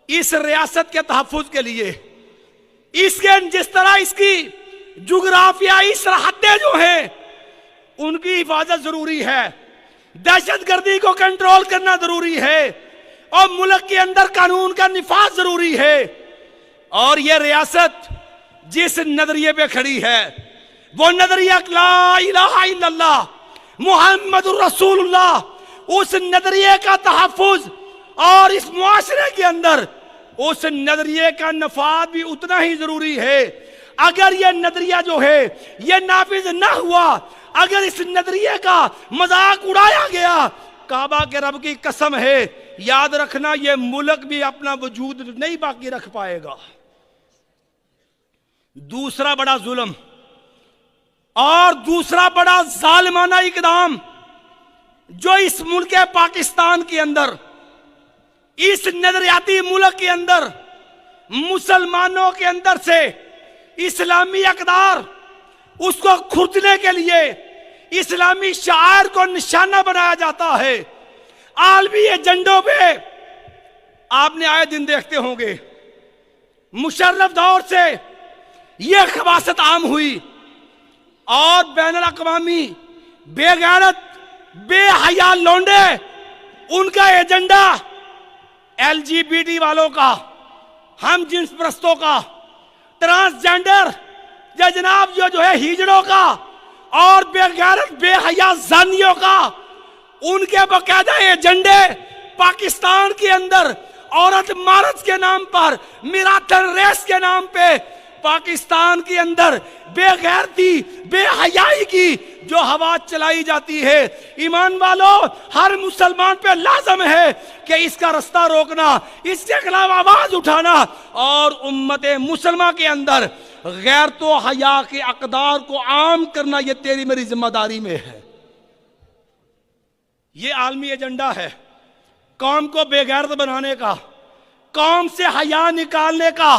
اس ریاست کے تحفظ کے لیے اس کے جس طرح اس کی جغرافیائی سرحدیں جو ہیں ان کی حفاظت ضروری ہے، دہشت گردی کو کنٹرول کرنا ضروری ہے، اور ملک کے اندر قانون کا نفاذ ضروری ہے. اور یہ ریاست جس نظریے پہ کھڑی ہے وہ نظریہ لا الہ الا اللہ محمد الرسول اللہ، اس نظریے کا تحفظ اور اس معاشرے کے اندر اس نظریے کا نفاذ بھی اتنا ہی ضروری ہے. اگر یہ نظریہ جو ہے یہ نافذ نہ ہوا، اگر اس نظریے کا مذاق اڑایا گیا، کعبہ کے رب کی قسم ہے یاد رکھنا یہ ملک بھی اپنا وجود نہیں باقی رکھ پائے گا. دوسرا بڑا ظلم اور دوسرا بڑا ظالمانہ اقدام جو اس ملک پاکستان کے اندر، اس نظریاتی ملک کے اندر مسلمانوں کے اندر سے اسلامی اقدار اس کو کھرچنے کے لیے اسلامی شعائر کو نشانہ بنایا جاتا ہے. عالمی ایجنڈوں پہ آپ نے آئے دن دیکھتے ہوں گے مشرف دور سے یہ خباثت عام ہوئی اور بین الاقوامی بے غیرت بے حیا لونڈے ان کا ایجنڈا LGBT والوں کا، ہم جنس پرستوں کا، ٹرانسجینڈر یا جناب جو ہے ہیجڑوں کا اور بے غیرت بے حیا زانیوں کا، ان کے باقاعدہ ایجنڈے پاکستان کے اندر عورت مارچ کے نام پر، میراتھن ریس کے نام پہ پاکستان کے اندر بے غیرتی بے حیائی کی جو ہوا چلائی جاتی ہے. ایمان والو، ہر مسلمان پہ لازم ہے کہ اس کا رستہ روکنا، اس کے خلاف آواز اٹھانا اور امت مسلمہ کے اندر غیرت و حیا کے اقدار کو عام کرنا، یہ تیری میری ذمہ داری میں ہے. یہ عالمی ایجنڈا ہے قوم کو بے غیرت بنانے کا، قوم سے حیا نکالنے کا،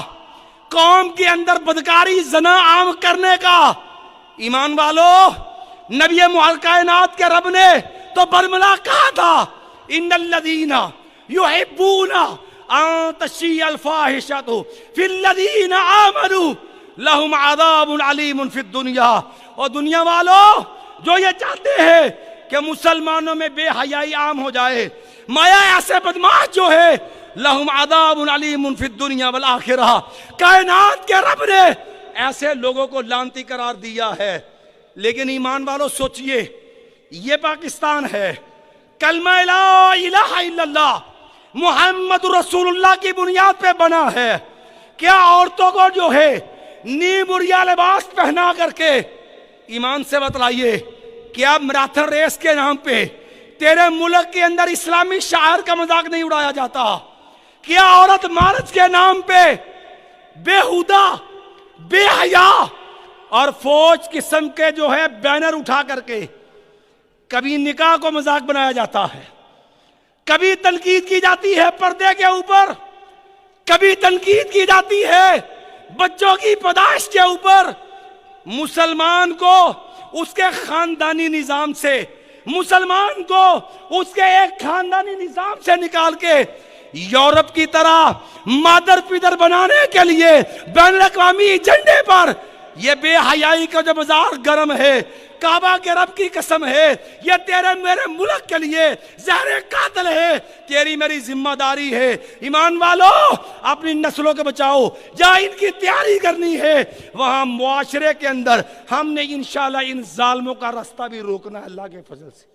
قوم کے اندر بدکاری زنا عام کرنے کا. ایمان والو، نبی کائنات کے رب نے تو برملا کہا تھا ان الذین یحبون ان تشیع الفاحشۃ فی الذین آمنوا لہم عذاب علیم فی الدنیا. اور دنیا والو جو یہ چاہتے ہیں کہ مسلمانوں میں بے حیائی عام ہو جائے، مایا ایسے بدماش جو ہے لہم عذاب علیم فی الدنیا والآخرہ، کائنات کے رب نے ایسے لوگوں کو لعنتی قرار دیا ہے. لیکن ایمان والوں سوچئے، یہ پاکستان ہے کلمہ لا الہ الا اللہ محمد رسول اللہ کی بنیاد پہ بنا ہے. کیا عورتوں کو جو ہے نیم بریا لباس پہنا کر کے، ایمان سے بتلائیے، کیا میراتھن ریس کے نام پہ تیرے ملک کے اندر اسلامی شاعر کا مذاق نہیں اڑایا جاتا؟ کیا عورت مارچ کے نام پہ بےہودہ بے حیا اور فوج قسم کے جو ہے بینر اٹھا کر کے کبھی نکاح کو مذاق بنایا جاتا ہے، کبھی تنقید کی جاتی ہے پردے کے اوپر، کبھی تنقید کی جاتی ہے بچوں کی پیدائش کے اوپر. مسلمان کو اس کے خاندانی نظام سے، مسلمان کو اس کے ایک خاندانی نظام سے نکال کے یورپ کی طرح مادر پیدر بنانے کے لیے بین الاقوامی ایجنڈے پر یہ بے حیائی کا جو بازار گرم ہے، کعبہ کے رب کی قسم ہے یہ تیرے میرے ملک کے لیے زہر قاتل ہے. تیری میری ذمہ داری ہے ایمان والو، اپنی نسلوں کو بچاؤ. جہاں ان کی تیاری کرنی ہے وہاں معاشرے کے اندر ہم نے انشاءاللہ ان ظالموں کا راستہ بھی روکنا ہے اللہ کے فضل سے.